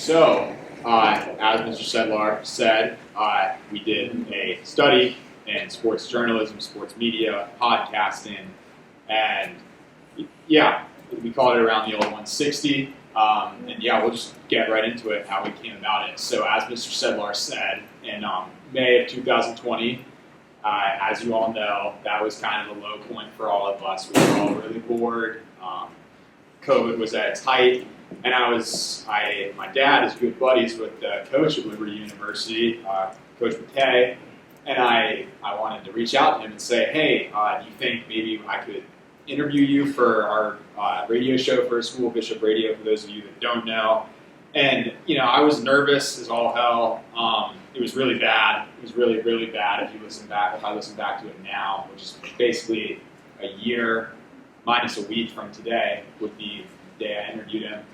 As Mr. Sedlar said, we did a study in sports journalism, sports media, podcasting, and we called it around the old 160. We'll just get right into it, how we came about it. So as Mr. Sedlar said, in May of 2020, as you all know, that was kind of the low point for all of us. We were all really bored. COVID was at its height, and my dad is good buddies with the coach at Liberty University, Coach McKay, and I wanted to reach out to him and say, hey, do you think maybe I could interview you for our radio show for School Bishop Radio, for those of you that don't know? And, I was nervous as all hell. It was really bad. It was really, really bad if I listen back to it now, which is basically a year minus a week from today would be the day I interviewed him.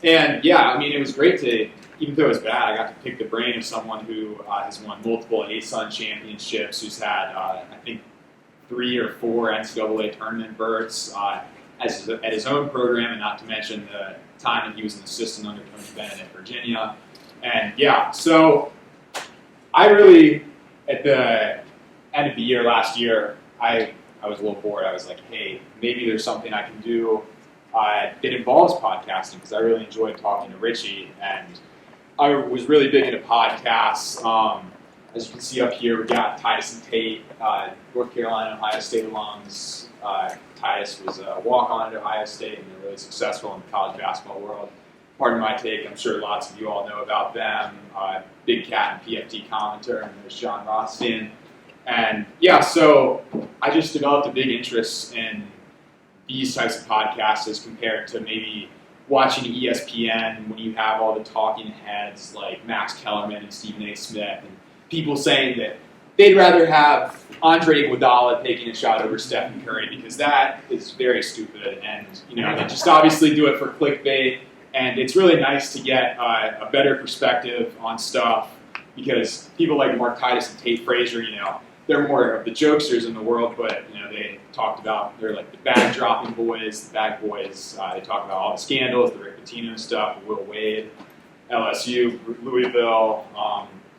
And it was great to, even though it was bad, I got to pick the brain of someone who has won multiple ASUN championships, who's had, I think, 3 or 4 NCAA tournament berths at his own program, and not to mention the time that he was an assistant under Coach Bennett at Virginia. And so I really, at the end of the year last year, I was a little bored. I was like, hey, maybe there's something I can do that involves podcasting, because I really enjoyed talking to Richie, and I was really big into podcasts. As you can see up here, we got Titus and Tate, North Carolina, Ohio State alums. Titus was a walk-on at Ohio State, and they're really successful in the college basketball world. Pardon my take, I'm sure lots of you all know about them. Big Cat and PFT commenter, and there's John Rothstein. And so I just developed a big interest in these types of podcasts as compared to maybe watching ESPN when you have all the talking heads like Max Kellerman and Stephen A. Smith, and people saying that they'd rather have Andre Iguodala taking a shot over Stephen Curry, because that is very stupid, and they just obviously do it for clickbait. And it's really nice to get a better perspective on stuff, because people like Mark Titus and Tate Frazier, they're more of the jokesters in the world, but they talked about, they're like the bag dropping boys, the bag boys. They talk about all the scandals, the Rick Pitino stuff, Will Wade, LSU, Louisville.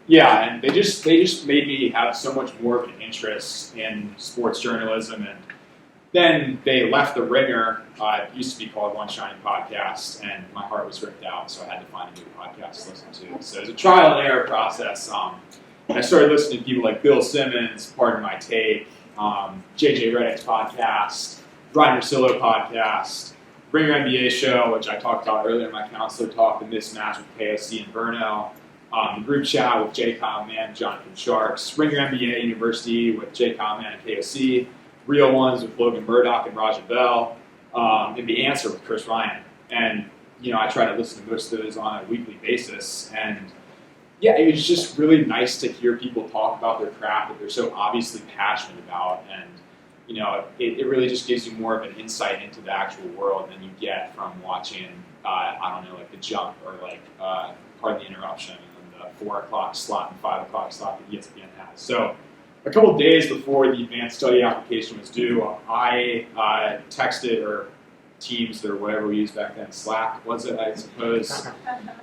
And they just made me have so much more of an interest in sports journalism. And then they left the Ringer. It used to be called One Shining Podcast, and my heart was ripped out, so I had to find a new podcast to listen to. So it was a trial and error process. I started listening to people like Bill Simmons, Pardon My Take, JJ Redick's podcast, Ryan Russillo podcast, Ringer NBA show, which I talked about earlier in my counselor talk, The Mismatch with KOC and Verno, the group chat with Jay Kyle Mann and Jonathan Sharks, Ringer NBA University with Jay Kyle Mann and KOC, Real Ones with Logan Murdoch and Raja Bell, and The Answer with Chris Ryan. And, I try to listen to most of those on a weekly basis. And it was just really nice to hear people talk about their craft that they're so obviously passionate about. And, it really just gives you more of an insight into the actual world than you get from watching, like The Jump or Pardon the Interruption, and the 4 o'clock slot and 5 o'clock slot that ESPN has. So a couple of days before the advanced study application was due, I texted, or Teams or whatever we used back then, Slack was it, I suppose,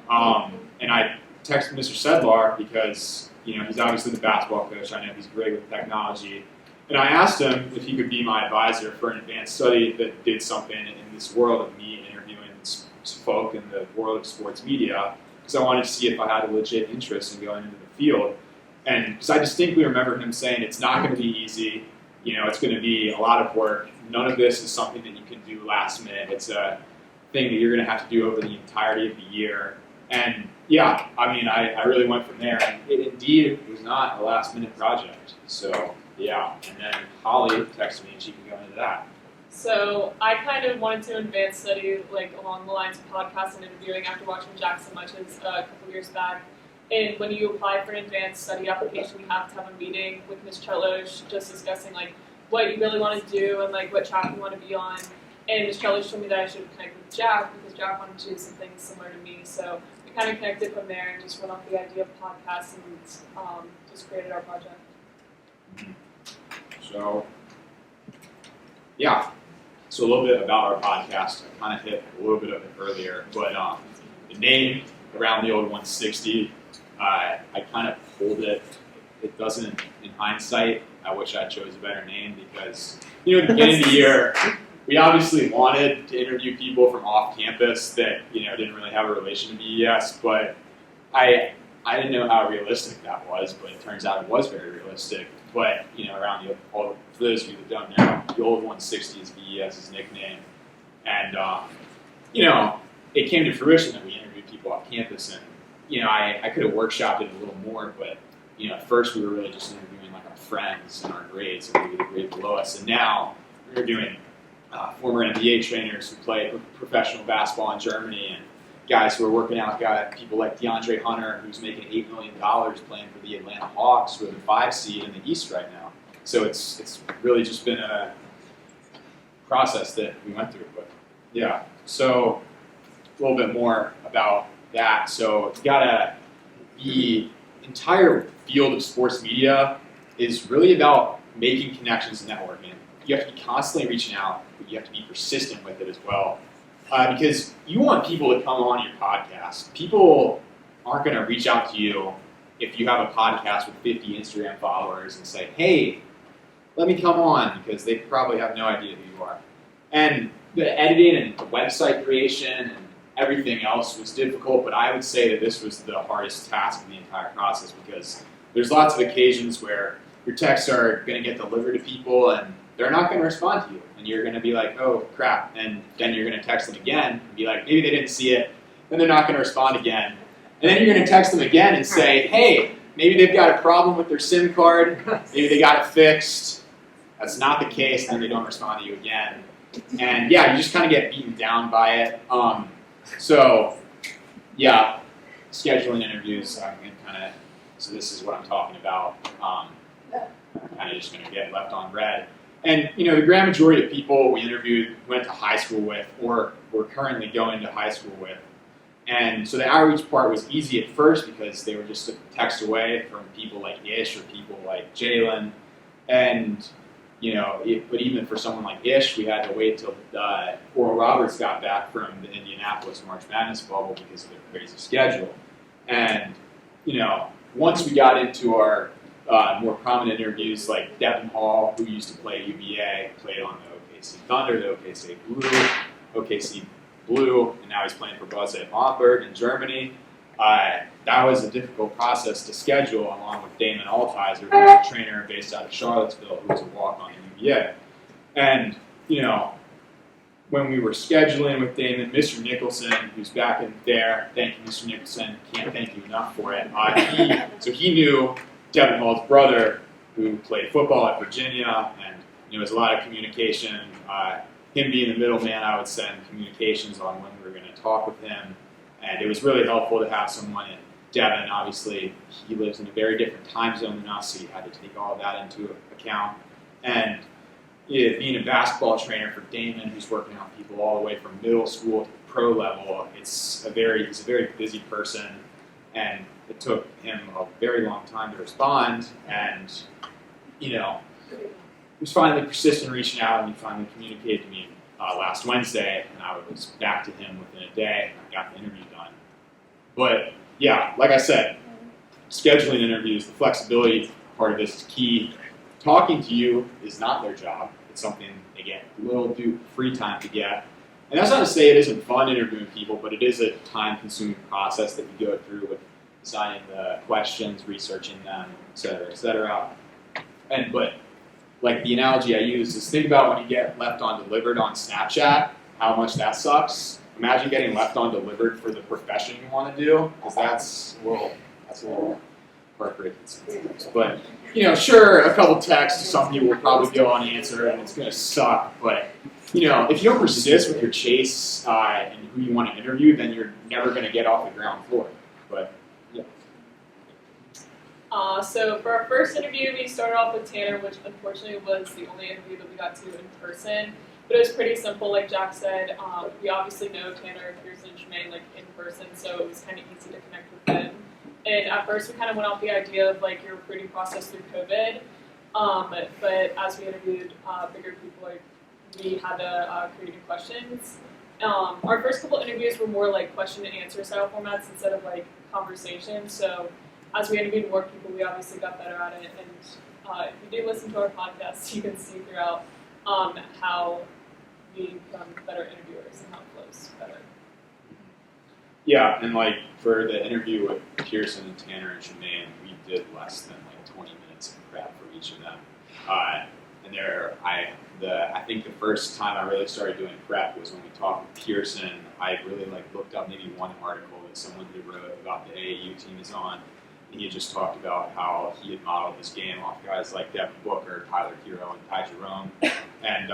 and I texted Mr. Sedlar because he's obviously the basketball coach. I know he's great with technology, and I asked him if he could be my advisor for an advanced study that did something in this world of me interviewing folk in the world of sports media, because I wanted to see if I had a legit interest in going into the field. And because I distinctly remember him saying it's not going to be easy, it's going to be a lot of work. None of this is something that you can do last minute. It's a thing that you're going to have to do over the entirety of the year. And I really went from there. And it indeed was not a last minute project. So and then Holly texted me and she can go into that. So I kind of wanted to advance study along the lines of podcast and interviewing after watching Jackson Much's a couple years back. And when you apply for an advanced study application, you have to have a meeting with Ms. Chelosh, just discussing what you really want to do and what track you want to be on. And Ms. Chelosh told me that I should connect with Jack, because Jack wanted to do some things similar to me. So we kind of connected from there and just went off the idea of podcasts and just created our project. So a little bit about our podcast. I kind of hit a little bit of it earlier, but the name around the old 160. I kind of pulled it. It doesn't, in hindsight, I wish I chose a better name because, at the beginning of the year, we obviously wanted to interview people from off campus that, didn't really have a relation to BES, but I didn't know how realistic that was, but it turns out it was very realistic. But, around for those of you that don't know, the old 160 is BES's nickname. And, it came to fruition that we interviewed people off campus, and, I could have workshopped it a little more, but, at first we were really just interviewing like our friends and our grades, and maybe the grade below us, and now we're doing former NBA trainers who play professional basketball in Germany, and guys who are working out, people like DeAndre Hunter, who's making $8 million playing for the Atlanta Hawks, who are the 5 seed in the East right now. So it's really just been a process that we went through. But yeah, so a little bit more about that. So the entire field of sports media is really about making connections and networking. You have to be constantly reaching out, but you have to be persistent with it as well. Because you want people to come on your podcast. People aren't going to reach out to you if you have a podcast with 50 Instagram followers and say, hey, let me come on, because they probably have no idea who you are. And the editing and the website creation and everything else was difficult, but I would say that this was the hardest task of the entire process, because there's lots of occasions where your texts are going to get delivered to people and they're not going to respond to you. And you're going to be like, oh, crap. And then you're going to text them again and be like, maybe they didn't see it. Then they're not going to respond again. And then you're going to text them again and say, hey, maybe they've got a problem with their SIM card. Maybe they got it fixed. That's not the case. Then they don't respond to you again. And yeah, you just kind of get beaten down by it. So yeah, scheduling interviews, so this is what I'm talking about. Kind of just going to get left on red. And, the grand majority of people we interviewed went to high school with or were currently going to high school with. And so the outreach part was easy at first because they were just a text away from people like Ish or people like Jalen. And, but even for someone like Ish, we had to wait till Oral Roberts got back from the Indianapolis March Madness bubble because of their crazy schedule. And, once we got into our more prominent interviews, like Devin Hall, who used to play at UVA, played on the OKC Thunder, the OKC Blue, and now he's playing for Borussia Dortmund in Germany. That was a difficult process to schedule, along with Damon Altizer, who's a trainer based out of Charlottesville, who's a walk-on at UVA. And, when we were scheduling with Damon, Mr. Nicholson, who's back in there, thank you, Mr. Nicholson, can't thank you enough for it. He knew Devin Hall's brother, who played football at Virginia, and there was a lot of communication. Him being the middleman, I would send communications on when we were going to talk with him, and it was really helpful to have someone. And Devin, obviously, he lives in a very different time zone than us, so you had to take all of that into account. And being a basketball trainer for Damon, who's working on people all the way from middle school to the pro level, he's a very busy person, and it took him a very long time to respond, and, he was finally persistent reaching out, and he finally communicated to me last Wednesday, and I was back to him within a day, and I got the interview done. But, yeah, like I said, scheduling interviews, the flexibility part of this is key. Talking to you is not their job. It's something they get little free time to get. And that's not to say it isn't fun interviewing people, but it is a time-consuming process that you go through with designing the questions, researching them, et cetera, et cetera. But like the analogy I use is think about when you get left on delivered on Snapchat, how much that sucks. Imagine getting left on delivered for the profession you want to do, because that's a little heartbreaking sometimes. But, sure, a couple texts, some people will probably go unanswered, and it's going to suck. But, if you don't persist with your chase and who you want to interview, then you're never going to get off the ground floor. But, yeah. So for our first interview, we started off with Tanner, which unfortunately was the only interview that we got to in person. But it was pretty simple, like Jack said. We obviously know Tanner, Pearson, and Jermaine in person, so it was kind of easy to connect with them. And at first, we kind of went off the idea of your recruiting process through COVID. But as we interviewed bigger people, we had to create new questions. Our first couple interviews were more like question and answer style formats instead of like conversation. So as we interviewed more people, we obviously got better at it. And if you do listen to our podcast, you can see throughout how we become better interviewers and how it flows better. Yeah, and like for the interview with Pearson and Tanner and Jermaine, we did less than like 20 minutes of prep for each of them. And I think the first time I really started doing prep was when we talked with Pearson. I really like looked up maybe one article that someone had wrote about the AAU team he's on, and he just talked about how he had modeled his game off guys like Devin Booker, Tyler Hero, and Ty Jerome. And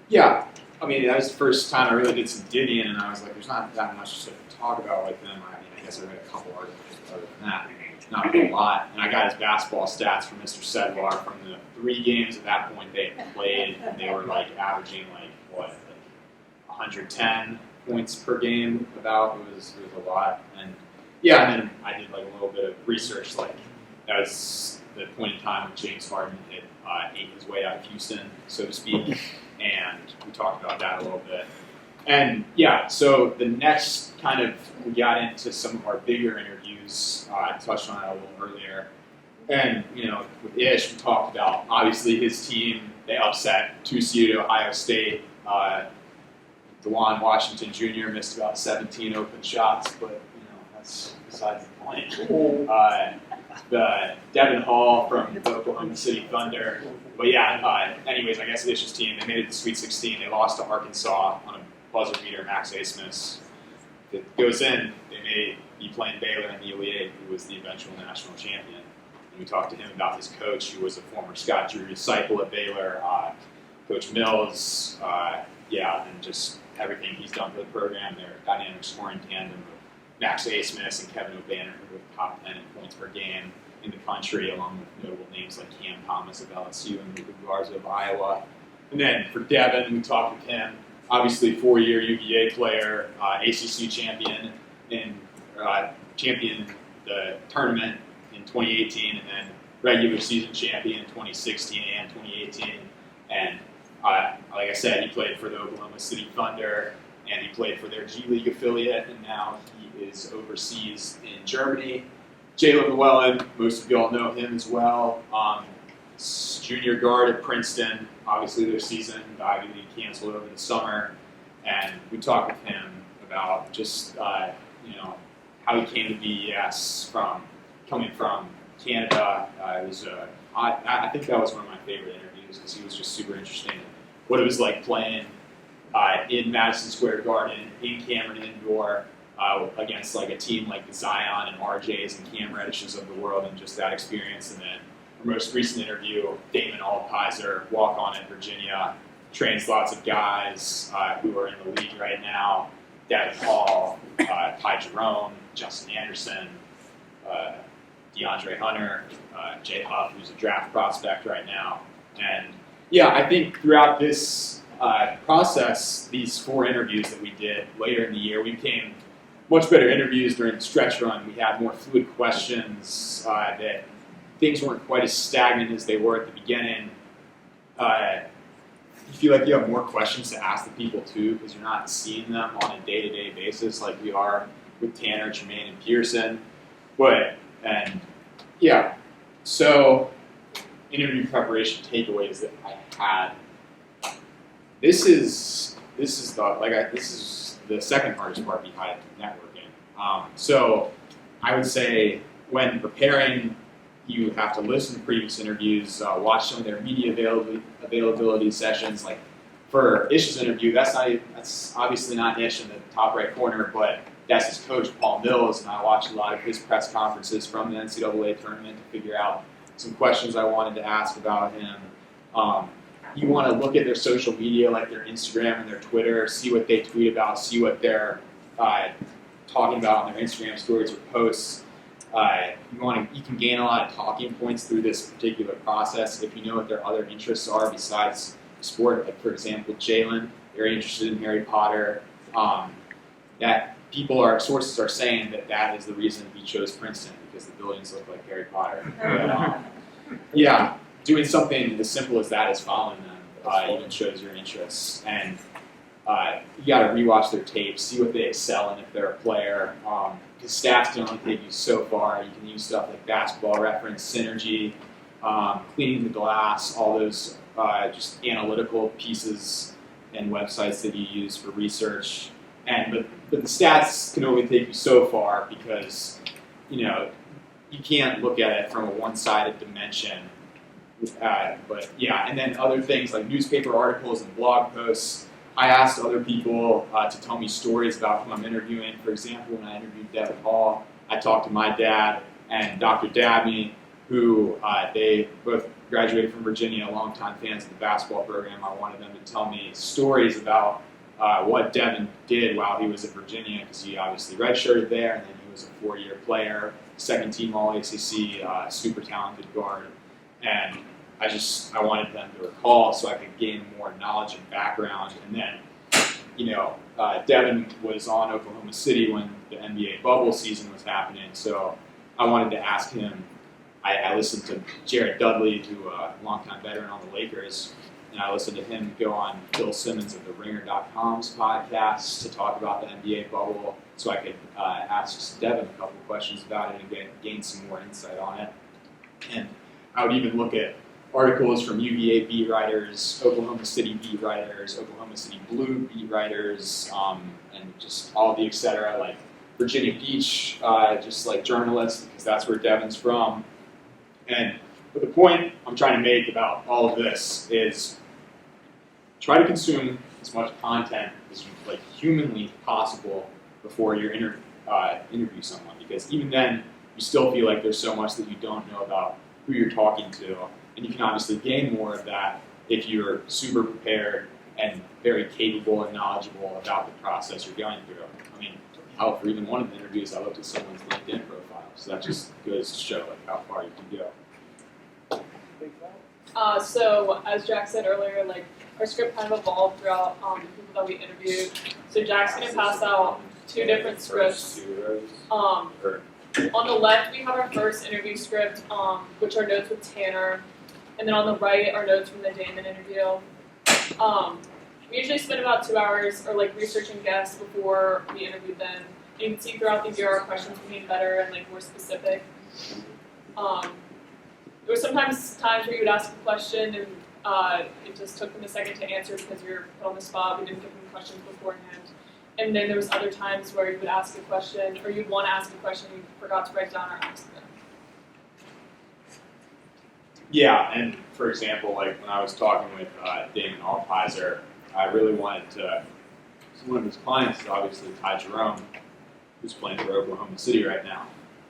yeah, I mean, that was the first time I really did some digging, and I was like, there's not that much to talk about with them. I mean, I guess I read a couple articles, but other than that, not a whole lot. And I got his basketball stats from Mr. Sedlar from the 3 games at that point they had played, and they were like averaging like 110 points per game. About it was a lot. And yeah, and then I did like a little bit of research. Like that was the point in time when James Harden had ate his way out of Houston, so to speak. And we talked about that a little bit. And yeah, so the next kind of, we got into some of our bigger interviews. I touched on it a little earlier. And, you know, with Ish, we talked about, obviously, his team, they upset 2-seed Ohio State. DeJuan Washington Jr. missed about 17 open shots, but, you know, that's besides the point. The Devin Hall from the Oklahoma City Thunder. But yeah, anyways, I guess Ish's team, they made it to Sweet 16. They lost to Arkansas on a buzzer beater, Max Asmus. If it goes in, they may be playing Baylor in the Elite Eight, who was the eventual national champion. And we talked to him about his coach, who was a former Scott Drew disciple at Baylor, Coach Mills, and just everything he's done for the program. Their dynamic scoring tandem of Max Asmus and Kevin O'Banner, who were top 10 in points per game in the country, along with notable names like Cam Thomas of LSU and Luka Garza of Iowa. And then for Devin, we talked with him. Obviously, 4-year UVA player, ACC champion, and champion the tournament in 2018, and then regular season champion in 2016 and 2018. And like I said, he played for the Oklahoma City Thunder, and he played for their G League affiliate, and now he is overseas in Germany. Jalen Llewellyn, most of y'all know him as well. Junior guard at Princeton. Obviously, their season, the Ivy League, canceled over the summer, and we talked with him about just how he came to BES coming from Canada. It was I think that was one of my favorite interviews because he was just super interesting. What it was like playing in Madison Square Garden, in Cameron Indoor, against like a team like the Zion and RJs and Cam Reddishes of the world, and just that experience. And then our most recent interview, Damon Altkaiser, walk-on at Virginia, trains lots of guys who are in the league right now. Devin Hall, Ty Jerome, Justin Anderson, DeAndre Hunter, Jay Huff, who's a draft prospect right now. And yeah, I think throughout this process, these 4 interviews that we did later in the year, we became much better interviews during the stretch run. We had more fluid questions, that things weren't quite as stagnant as they were at the beginning. You feel like you have more questions to ask the people too, because you're not seeing them on a day-to-day basis like we are with Tanner, Jermaine, and Pearson. So interview preparation takeaways that I had. This is the second hardest part behind networking. So I would say when preparing, you have to listen to previous interviews, watch some of their media availability sessions. Like for Ish's interview, that's obviously not Ish in the top right corner, but that's his coach, Paul Mills, and I watched a lot of his press conferences from the NCAA tournament to figure out some questions I wanted to ask about him. You want to look at their social media, like their Instagram and their Twitter, see what they tweet about, see what they're talking about on their Instagram stories or posts. You can gain a lot of talking points through this particular process if you know what their other interests are besides sport. Like for example, Jalen, very interested in Harry Potter. That sources are saying that is the reason he chose Princeton, because the buildings look like Harry Potter. But, doing something as simple as that as following them even shows your interests. And You got to rewatch their tapes, see what they excel in if they're a player. Because stats can only take you so far. You can use stuff like Basketball Reference, Synergy, Cleaning the Glass, all those just analytical pieces and websites that you use for research. But the stats can only take you so far because, you can't look at it from a one-sided dimension. But yeah, and then other things like newspaper articles and blog posts. I asked other people to tell me stories about who I'm interviewing. For example, when I interviewed Devin Hall, I talked to my dad and Dr. Dabney, who they both graduated from Virginia, longtime fans of the basketball program. I wanted them to tell me stories about what Devin did while he was at Virginia, because he obviously redshirted there, and then he was a 4-year player, second-team All-ACC, super talented guard. And I wanted them to recall so I could gain more knowledge and background. And then, Devin was on Oklahoma City when the NBA bubble season was happening, so I wanted to ask him. I listened to Jared Dudley, who a longtime veteran on the Lakers, and I listened to him go on Phil Simmons of the Ringer.com's podcast to talk about the NBA bubble, so I could ask Devin a couple questions about it and gain some more insight on it. And I would even look at articles from UVA beat writers, Oklahoma City beat writers, Oklahoma City Blue beat writers, and just all the et cetera, like Virginia Beach, just like journalists, because that's where Devin's from. But the point I'm trying to make about all of this is try to consume as much content as humanly possible before you interview someone, because even then you still feel like there's so much that you don't know about who you're talking to. And you can obviously gain more of that if you're super prepared and very capable and knowledgeable about the process you're going through. I mean, hell, for even one of the interviews, I looked at someone's LinkedIn profile, so that just goes to show how far you can go. So as Jack said earlier, our script kind of evolved throughout the people that we interviewed. So Jack's going to pass out 2 different scripts. On the left, we have our first interview script, which are notes with Tanner. And then on the right are notes from the Damon interview. We usually spend about 2 hours researching guests before we interview them. You can see throughout the year our questions became better and more specific. There were sometimes times where you would ask a question and it just took them a second to answer because you were put on the spot. We didn't give them questions beforehand. And then there was other times where you would ask a question, or you'd want to ask a question and you forgot to write down or ask them. Yeah, and for example, when I was talking with Damon Alpizer, I really wanted to. So one of his clients is obviously Ty Jerome, who's playing for Oklahoma City right now,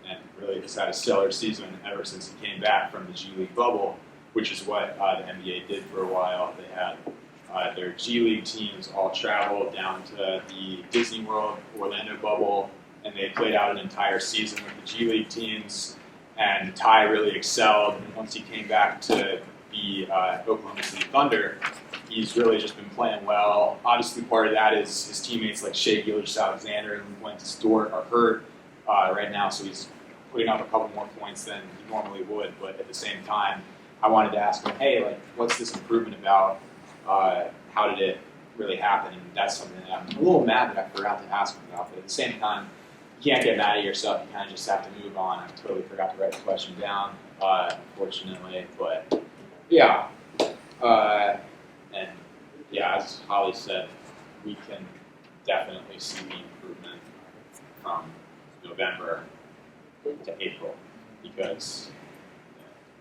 and really has had a stellar season ever since he came back from the G League bubble, which is what the NBA did for a while. They had their G League teams all travel down to the Disney World Orlando bubble, and they played out an entire season with the G League teams. And Ty really excelled. And once he came back to the Oklahoma City Thunder, he's really just been playing well. Obviously, part of that is his teammates like Shai Gilgeous-Alexander and Wentz Dort are hurt right now, so he's putting up a couple more points than he normally would. But at the same time, I wanted to ask him, hey, what's this improvement about? How did it really happen? And that's something that I'm a little mad that I forgot to ask him about. But at the same time, you can't get mad at yourself. You kind of just have to move on. I totally forgot to write the question down, unfortunately. But yeah, and yeah, as Holly said, we can definitely see the improvement from November to April, because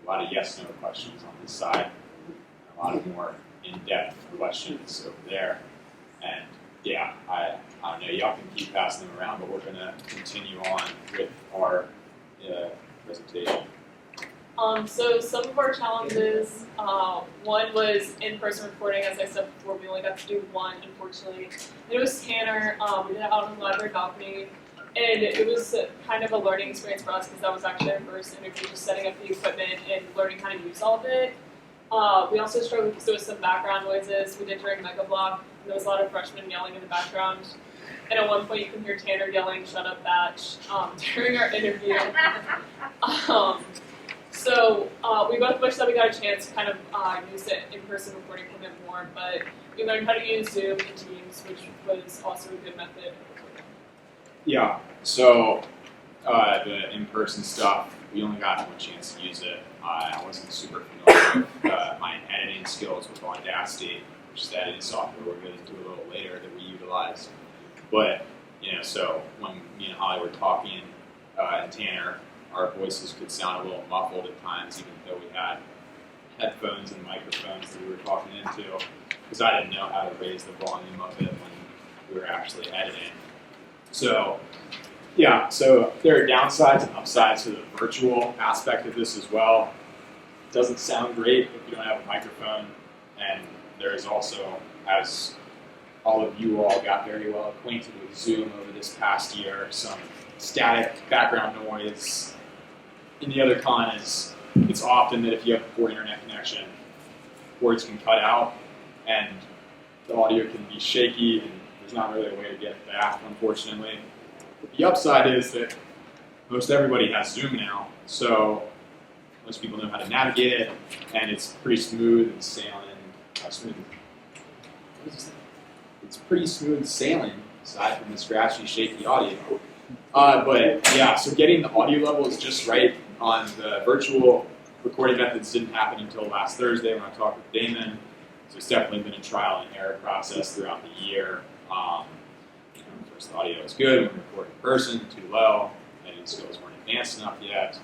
a lot of yes/no questions on this side, and a lot of more in-depth questions over there, and yeah, I don't know, y'all can keep passing them around, but we're going to continue on with our presentation. So some of our challenges, one was in-person recording. As I said before, we only got to do one, unfortunately. And it was Tanner. We did it out on the library balcony, and it was kind of a learning experience for us because that was actually our first interview, just setting up the equipment and learning how to use all of it. We also struggled because there was some background noises we did during Mega Block. There was a lot of freshmen yelling in the background. And at one point you can hear Tanner yelling, "Shut up, Batch," during our interview. So we both wish that we got a chance to kind of use the in-person recording equipment more, but we learned how to use Zoom and Teams, which was also a good method. Yeah, so the in-person stuff, we only got one chance to use it. I wasn't super familiar with my editing skills with Audacity, which is the editing software we're going to do a little later that we utilize. But, so when me and Holly were talking, and Tanner, our voices could sound a little muffled at times, even though we had headphones and microphones that we were talking into, because I didn't know how to raise the volume of it when we were actually editing. So, yeah, so there are downsides and upsides to the virtual aspect of this as well. It doesn't sound great if you don't have a microphone, and there is also, as all of you all got very well acquainted with Zoom over this past year, some static background noise. And the other con is it's often that if you have a poor internet connection, words can cut out, and the audio can be shaky, and there's not really a way to get it back, unfortunately. The upside is that most everybody has Zoom now, so most people know how to navigate it, and it's pretty smooth and sailing. It's pretty smooth sailing, aside from the scratchy, shaky audio. But yeah, so getting the audio level is just right on the virtual recording methods didn't happen until last Thursday when I talked with Damon. So it's definitely been a trial and error process throughout the year. First, the audio is good when we record in person, too low, editing skills weren't advanced enough yet.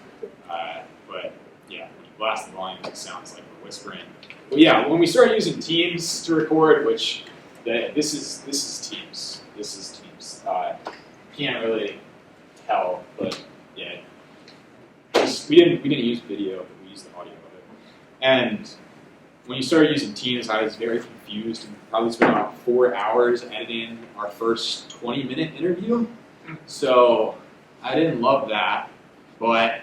But yeah, when you blast the volume, it sounds like we're whispering. But yeah, when we started using Teams to record, which this is Teams. This is Teams. Can't really tell, but yeah, we didn't use video, but we used the audio of it. And when you started using Teams, I was very confused and probably spent about 4 hours editing our first 20-minute interview. So I didn't love that, but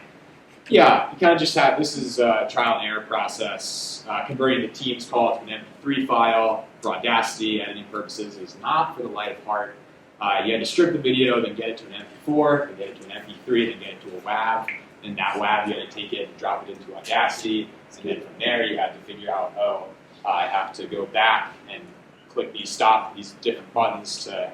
yeah, you kind of just have, this is a trial and error process. Converting the Teams call to an MP3 file for Audacity editing purposes is not for the light of heart. You had to strip the video, then get it to an MP4, then get it to an MP3, then get it to a WAV. And that WAV, you had to take it and drop it into Audacity. And then from there, you had to figure out, I have to go back and click these different buttons to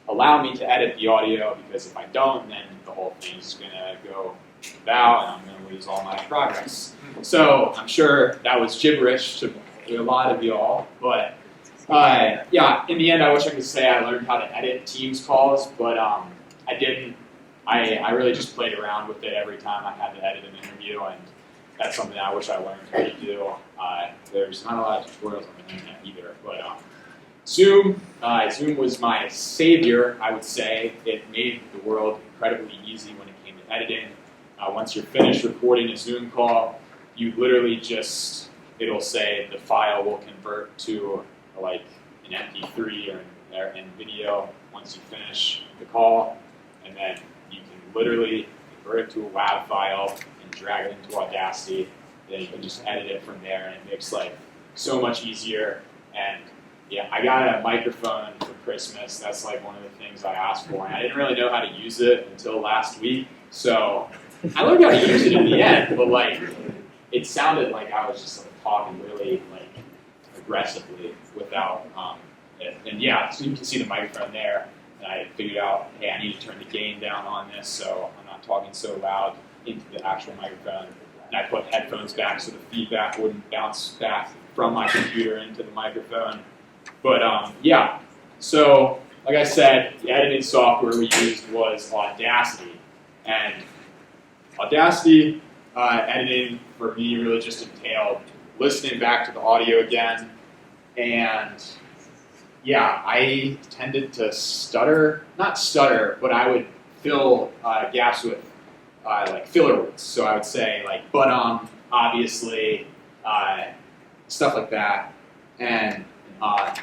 allow me to edit the audio, because if I don't, then the whole thing's going to go without, and I'm going to lose all my progress. So I'm sure that was gibberish to a lot of y'all, but yeah, in the end, I wish I could say I learned how to edit Teams calls, but I didn't. I really just played around with it every time I had to edit an interview, and that's something I wish I learned how to do. There's not a lot of tutorials on the internet either, but Zoom was my savior, I would say. It made the world incredibly easy when it came to editing. Once you're finished recording a Zoom call, you literally just, it'll say the file will convert to like an MP3 or in video once you finish the call, and then you can literally convert it to a WAV file and drag it into Audacity. Then you can just edit it from there, and it makes life so much easier. And yeah, I got a microphone for Christmas. That's like one of the things I asked for, and I didn't really know how to use it until last week. So I learned how to use it in the end, but like it sounded like I was just like talking really like aggressively without it. And yeah, so you can see the microphone there. And I figured out, hey, I need to turn the gain down on this so I'm not talking so loud into the actual microphone. And I put headphones back so the feedback wouldn't bounce back from my computer into the microphone. But yeah, so like I said, the editing software we used was Audacity. And Audacity editing for me really just entailed listening back to the audio again. And yeah, I tended to stutter, not stutter, but I would fill gaps with like filler words. So I would say like, but obviously, stuff like that. And I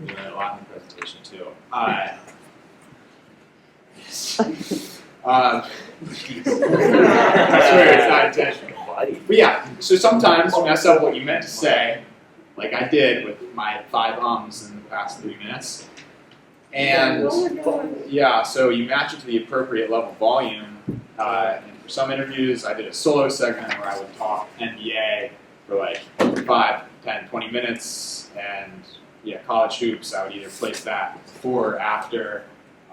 did a lot in the presentation too. I swear it's not intentional. But yeah, so sometimes you mess up what you meant to say, like I did with my 5 ums in the past 3 minutes. And yeah, so you match it to the appropriate level volume. And for some interviews, I did a solo segment where I would talk NBA for like 5, 10, 20 minutes. And college hoops, I would either place that before or after.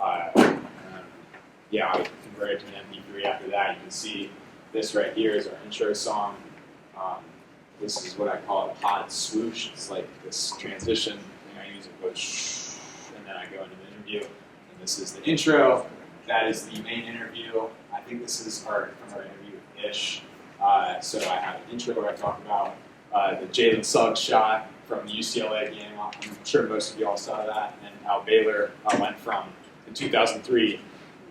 I would convert it to an MP3 after that. You can see this right here is our intro song. This is what I call a pod swoosh. It's like this transition thing I use. It goes shh, and then I go into the interview. And this is the intro. That is the main interview. I think this is from our interview with Ish. So I have an intro where I talk about the Jalen Suggs shot from the UCLA game. I'm sure most of you all saw that, and how Baylor went from, in 2003,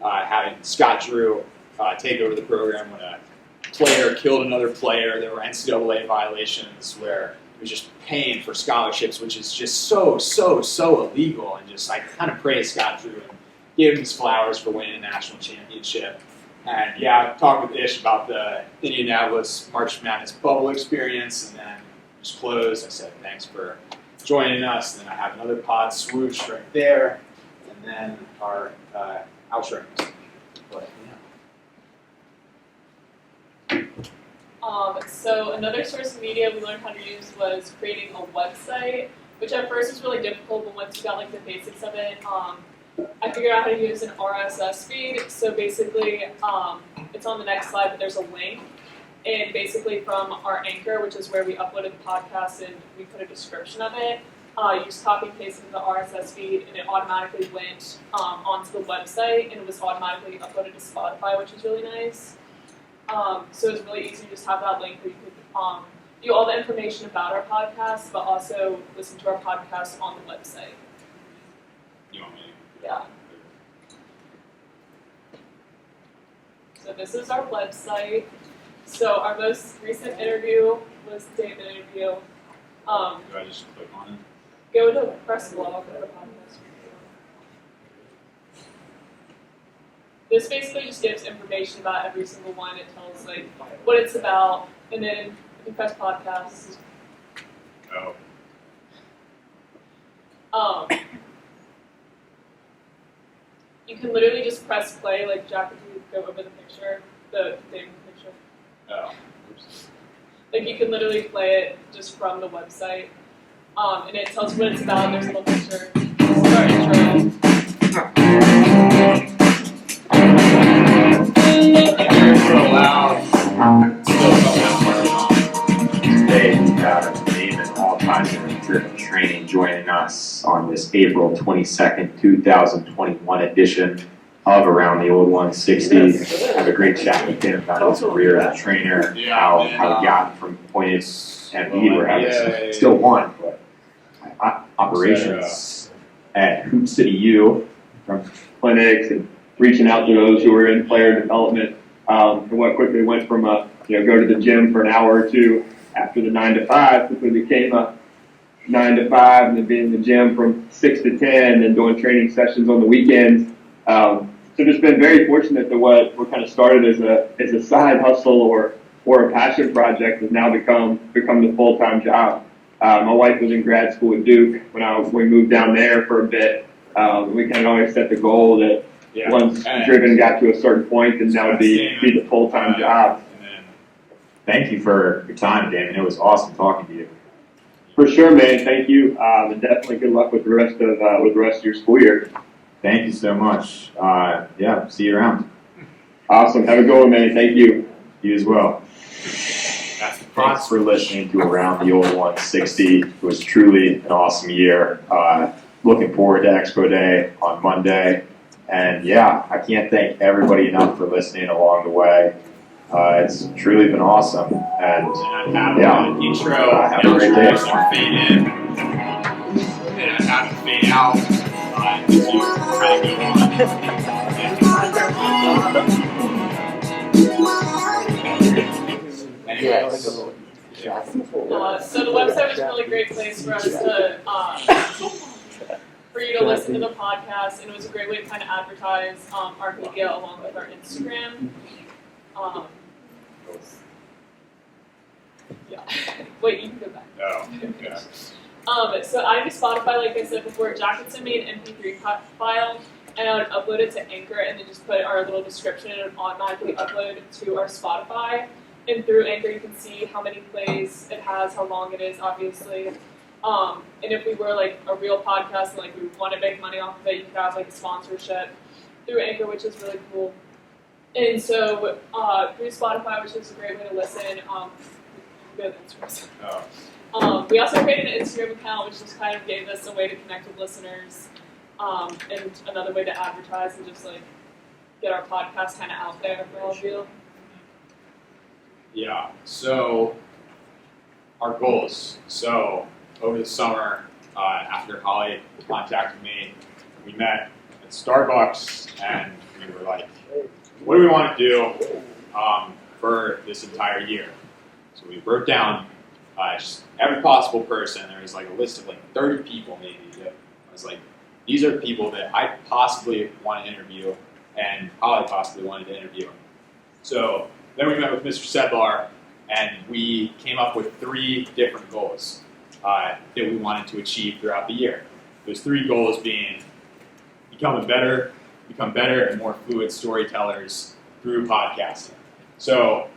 having Scott Drew take over the program when a player killed another player. There were NCAA violations where it was just paying for scholarships, which is just so illegal. And just I kind of praised Scott Drew and gave him his flowers for winning a national championship. And I talked with Ish about the Indianapolis March Madness bubble experience, and then just closed. I said, thanks for joining us. And then I have another pod swoosh right there, and then our outro. But, So another source of media we learned how to use was creating a website, which at first was really difficult, but once you got the basics of it, I figured out how to use an RSS feed. So basically, it's on the next slide, but there's a link. And basically from our Anchor, which is where we uploaded the podcast and we put a description of it, you just copy and paste into the RSS feed, and it automatically went onto the website, and it was automatically uploaded to Spotify, which is really nice. So it's really easy to just have that link where you could view all the information about our podcast, but also listen to our podcast on the website. You want me to? Yeah. So this is our website. So our most recent interview was the David interview. Do I just click on it? Go to press blog, go to podcast. This basically just gives information about every single one. It tells what it's about, and then if you press podcast. You can literally just press play, Jack, if you go over the picture, the David picture. Oops. You can literally play it just from the website, and it tells you what it's about. There's a little picture. This is our intro. So loud. Today we have Dave and all-time driven training joining us on this April 22nd, 2021 edition of Around the Old 160. Have a great chat with him about his career as a trainer, how he got from point A and B, where I was still one, but operations at Hoop City U from clinics and reaching out to those who were in player development, and what quickly went from go to the gym for an hour or two after the 9 to 5 quickly became a 9 to 5, and then being in the gym from 6 to 10 and doing training sessions on the weekends. So just been very fortunate that what kind of started as a side hustle or a passion project has now become the full-time job. My wife was in grad school at Duke when we moved down there for a bit. We kind of always set the goal that once driven got to a certain point, then that would be the full-time job. Thank you for your time, Damon. It was awesome talking to you. For sure, man. Thank you, and definitely good luck with the rest of your school year. Thank you so much. See you around. Awesome. Have a good one, man. Thank you. You as well. Thanks for listening to Around the Old 160. It was truly an awesome year. Looking forward to Expo Day on Monday. And I can't thank everybody enough for listening along the way. It's truly been awesome. And an intro. Have a great day. Fade in. And I have to fade out. As you kind of go on. So the website was a really great place for us to, for you to listen to the podcast, and it was a great way to kind of advertise our media along with our Instagram. Wait, you can go back. So I use Spotify, like I said before. Jack would send me an MP3 file, and I would upload it to Anchor, and then just put our little description, and it would automatically upload to our Spotify. And through Anchor, you can see how many plays it has, how long it is, obviously. And if we were like a real podcast and like we want to make money off of it, you could have like a sponsorship through Anchor, which is really cool. And so through Spotify, which is a great way to listen. We have Instagram. We also created an Instagram account, which just kind of gave us a way to connect with listeners, and another way to advertise and just like get our podcast kind of out there for all of you. Yeah. So our goals. So over the summer, after Holly contacted me, we met at Starbucks and we were like, what do we want to do for this entire year? So we wrote down just every possible person. There was like a list of like 30 people maybe that I was like, these are people that I possibly want to interview and Holly possibly wanted to interview. So then we met with Mr. Sedlar and we came up with 3 different goals that we wanted to achieve throughout the year. Those 3 goals being become better and more fluid storytellers through podcasting. So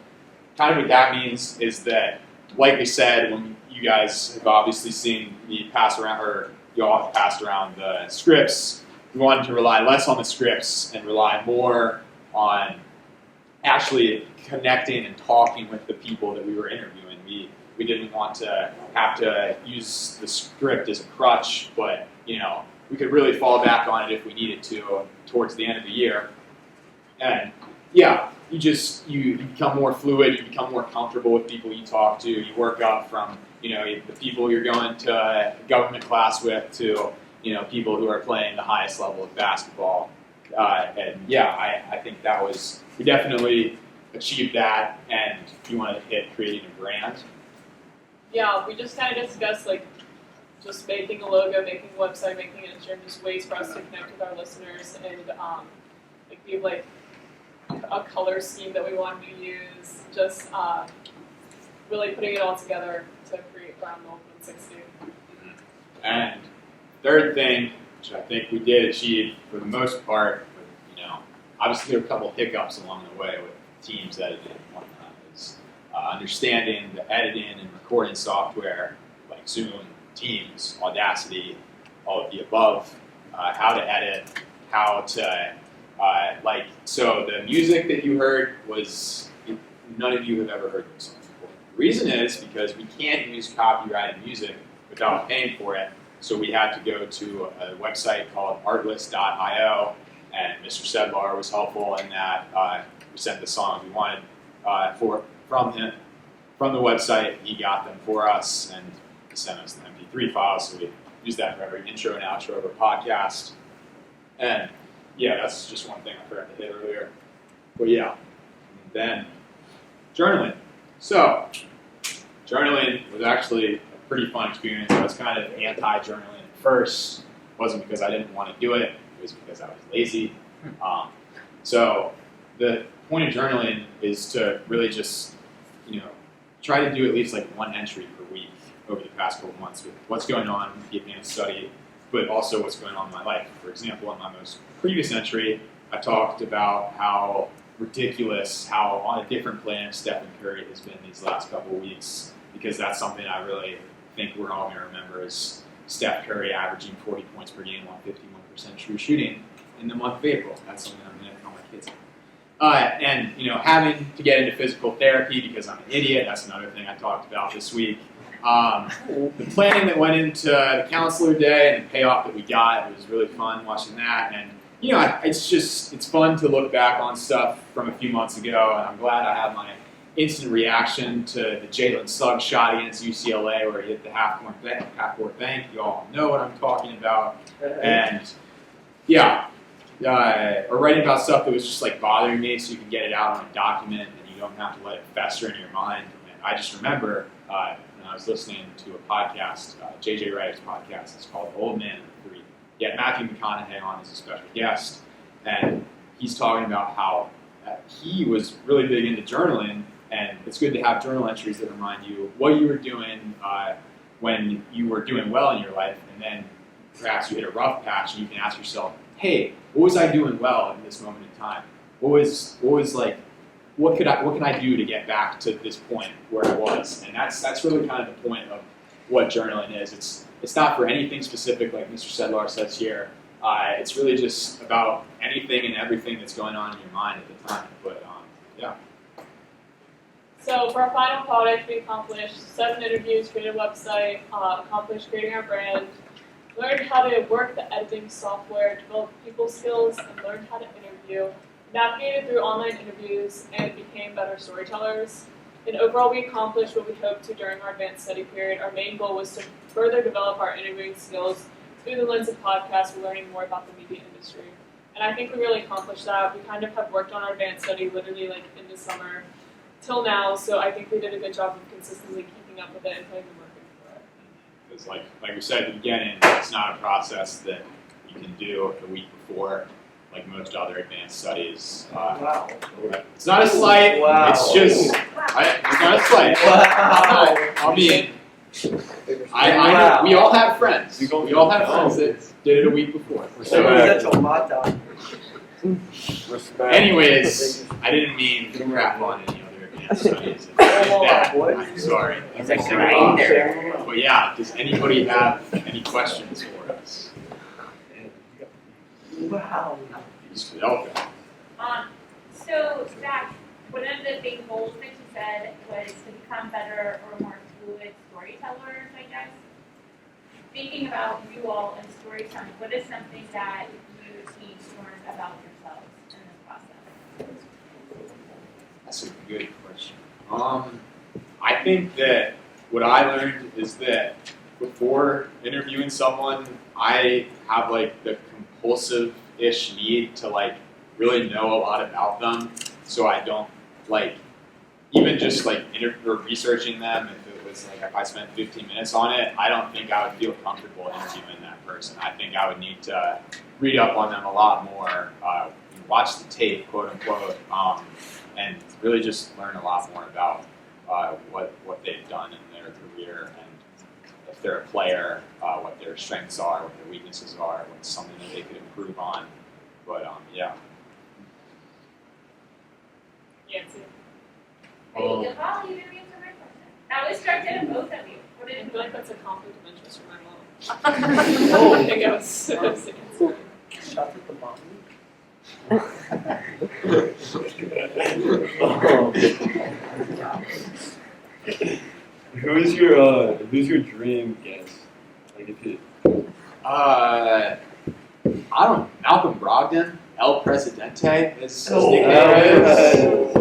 kind of what that means is that, like we said, when you guys have obviously seen me pass around, or you all have passed around the scripts, we wanted to rely less on the scripts and rely more on actually connecting and talking with the people that we were interviewing. We didn't want to have to use the script as a crutch, but we could really fall back on it if we needed to towards the end of the year. And yeah, you become more fluid, you become more comfortable with people you talk to, you work up from the people you're going to government class with to people who are playing the highest level of basketball. And yeah, I think we definitely achieved that, and you wanted to hit creating a brand. Yeah, we just kind of discussed like just making a logo, making a website, making an Instagram, just ways for us to connect with our listeners, and like we have like a color scheme that we wanted to use, just really putting it all together to create Brown Milk 160. And third thing, which I think we did achieve for the most part, but obviously there were a couple of hiccups along the way with Teams editing and whatnot, is understanding the editing and recording software like Zoom, Teams, Audacity, all of the above, how to edit, how to so the music that you heard was, none of you have ever heard those songs before. The reason is because we can't use copyrighted music without paying for it, so we had to go to a website called artlist.io, and Mr. Sedlar was helpful in that we sent the songs we wanted from him, from the website. He got them for us, and he sent us the MP3 files, so we use that for every intro and outro of a podcast. And yeah, that's just one thing I forgot to hit earlier. But yeah, and then journaling. So journaling was actually a pretty fun experience. I was kind of anti-journaling at first. It wasn't because I didn't want to do it. It was because I was lazy. So the point of journaling is to really just, try to do at least like one entry per week over the past couple months with what's going on with the advanced study, but also what's going on in my life. For example, in my most previous entry, I talked about how ridiculous, how on a different planet Stephen Curry has been these last couple of weeks, because that's something I really think we're all going to remember is Steph Curry averaging 40 points per game on 51% true shooting in the month of April. That's something I'm going to tell my kids. And having to get into physical therapy because I'm an idiot, that's another thing I talked about this week. The planning that went into the counselor day and the payoff that we got, it was really fun watching that. And it's fun to look back on stuff from a few months ago, and I'm glad I had my instant reaction to the Jalen Suggs shot against UCLA where he hit the half-court bank. You all know what I'm talking about. And yeah, or writing about stuff that was just like bothering me so you can get it out on a document and you don't have to let it fester in your mind. And I just remember when I was listening to a podcast, J.J. Wright's podcast, it's called Old Man and the Three. He had Matthew McConaughey on as a special guest, and he's talking about how he was really big into journaling, and it's good to have journal entries that remind you what you were doing when you were doing well in your life, and then perhaps you hit a rough patch and you can ask yourself, hey, what was I doing well in this moment in time? What can I do to get back to this point where I was? And that's really kind of the point of what journaling is. It's not for anything specific like Mr. Sedlar says here. It's really just about anything and everything that's going on in your mind at the time. But yeah. So for our final product, we accomplished 7 interviews, created a website, accomplished creating our brand, learned how to work the editing software, developed people skills, and learned how to interview, navigated through online interviews, and became better storytellers. And overall, we accomplished what we hoped to during our advanced study period. Our main goal was to further develop our interviewing skills through the lens of podcasts. We're learning more about the media industry. And I think we really accomplished that. We kind of have worked on our advanced study literally like in the summer till now, so I think we did a good job of consistently keeping up with it and putting the work in for it. Because like we said at the beginning, it's not a process that you can do a week before, like most other advanced studies. Wow. It's not a slight. Wow. It's just. It's not a slight. Wow. I mean, I know we all have friends. We all have friends that did it a week before. So that's a lot down. Anyways, I didn't mean to crap on any other advanced studies. If I did that, I'm sorry. It's like grinder. But yeah, does anybody have any questions for us? Wow. Okay. So Zach, one of the big goals that you said was to become better or more fluid storytellers, I guess. Thinking about you all and storytelling, what is something that you teach learn about yourselves in this process? That's a good question. I think that what I learned is that before interviewing someone, I have like the compulsive-ish need to like really know a lot about them, so I don't like even just like researching them. If it was like if I spent 15 minutes on it, I don't think I would feel comfortable interviewing that person. I think I would need to read up on them a lot more, watch the tape, quote unquote, and really just learn a lot more about what they've done in their career, and if they're a player, what their strengths are, what their weaknesses are, what's something that they could improve on. But yeah. Yancy. Well, you didn't answer my question. That was directed at both of you. What I did feel like that's a conflict of interest for my mom. I think I was answering. Shot at the bomb. Who's your dream guest? Like if you I don't. Malcolm Brogdon, El Presidente, his nickname is.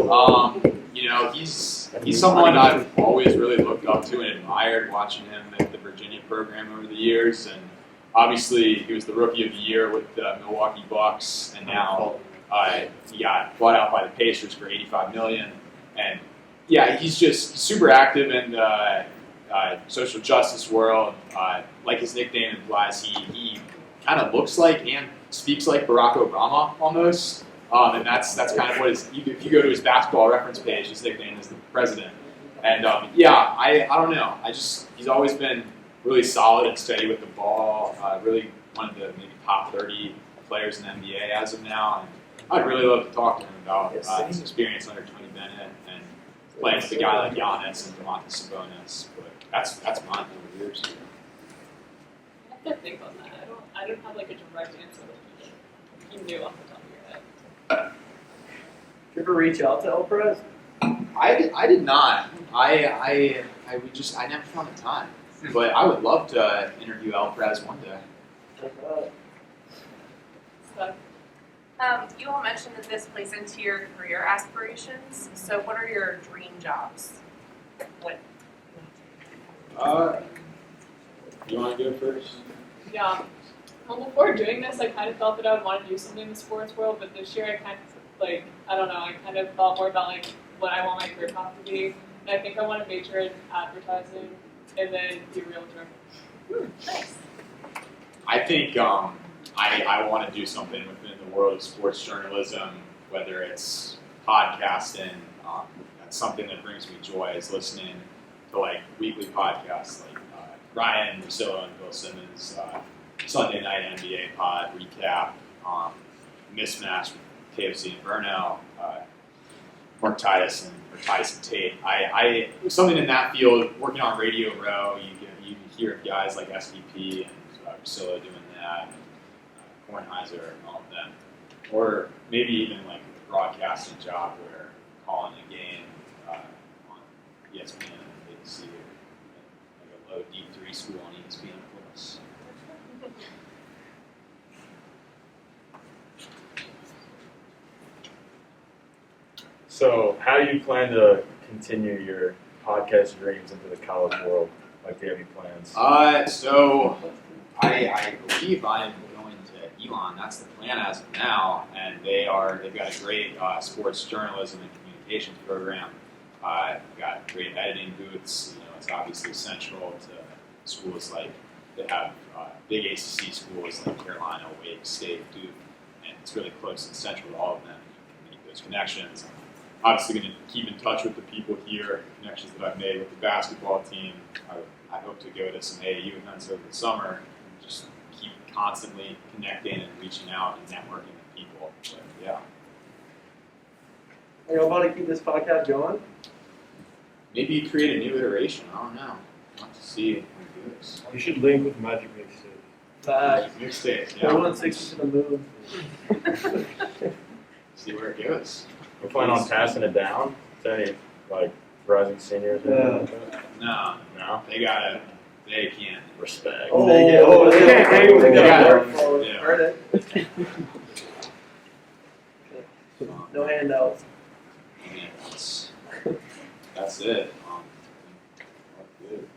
You know, he's someone I've always really looked up to and admired, watching him at the Virginia program over the years, and obviously he was the Rookie of the Year with the Milwaukee Bucks, and now he got bought out by the Pacers for $85 million, and yeah, he's super active in the social justice world. Like his nickname implies, he kind of looks like and speaks like Barack Obama almost, and that's kind of what his. If you go to his basketball reference page, his nickname is the president. And yeah, I don't know. He's always been really solid and steady with the ball. Really one of the maybe top 30 players in the NBA as of now. And I'd really love to talk to him about his experience under Tony Bennett and playing with a guy like Giannis and Domantas Sabonis. But that's mine over the years. I have to think on that. I don't have like a direct answer that you knew off the top of your head. Did you ever reach out to El Prez? I did not. I never found the time. But I would love to interview El Prez one day. So, You all mentioned that this plays into your career aspirations. So what are your dream jobs? What? You want to go first? yeah. Well, before doing this, I kind of thought that I would want to do something in the sports world, but this year I kind of, I don't know, I kind of thought more about, what I want my career path to be. And I think I want to major in advertising and then be a realtor. Nice. I think I want to do something within the world of sports journalism, whether it's podcasting. That's something that brings me joy, is listening to weekly podcasts like Ryan Russillo and Bill Simmons, Sunday Night NBA Pod Recap, Mismatch with KFC and Burnow, Mark Titus and Tate. I something in that field. Working on Radio Row, you hear of guys like SVP and Priscilla doing that, and Kornheiser and all of them, or maybe even like a broadcasting job where calling a game on ESPN and ABC, or like a low D3 school on ESPN, of course. So, how do you plan to continue your podcast dreams into the college world? Like, do you have any plans? So I believe I am going to Elon. That's the plan as of now, and they've got a great sports journalism and communications program. They've got great editing booths. It's obviously central to schools like they have big ACC schools like Carolina, Wake, State, Duke, and it's really close and central to all of them. You can make those connections. I'm obviously going to keep in touch with the people here, connections that I've made with the basketball team. I hope to go to some AAU events over the summer and just keep constantly connecting and reaching out and networking with people. But yeah, Are y'all about to keep this podcast going? maybe create a new iteration. I don't know. I'll have to see what it goes. You should link with Magic Mixtape. Mixtape, I yeah. want 60 to the moon. See where it goes. You plan on passing it down to any, like, rising seniors or anything like that? No, No? they can't. Respect. Oh, they got it. Yeah. Heard it. No handouts. Yeah, that's it. Good.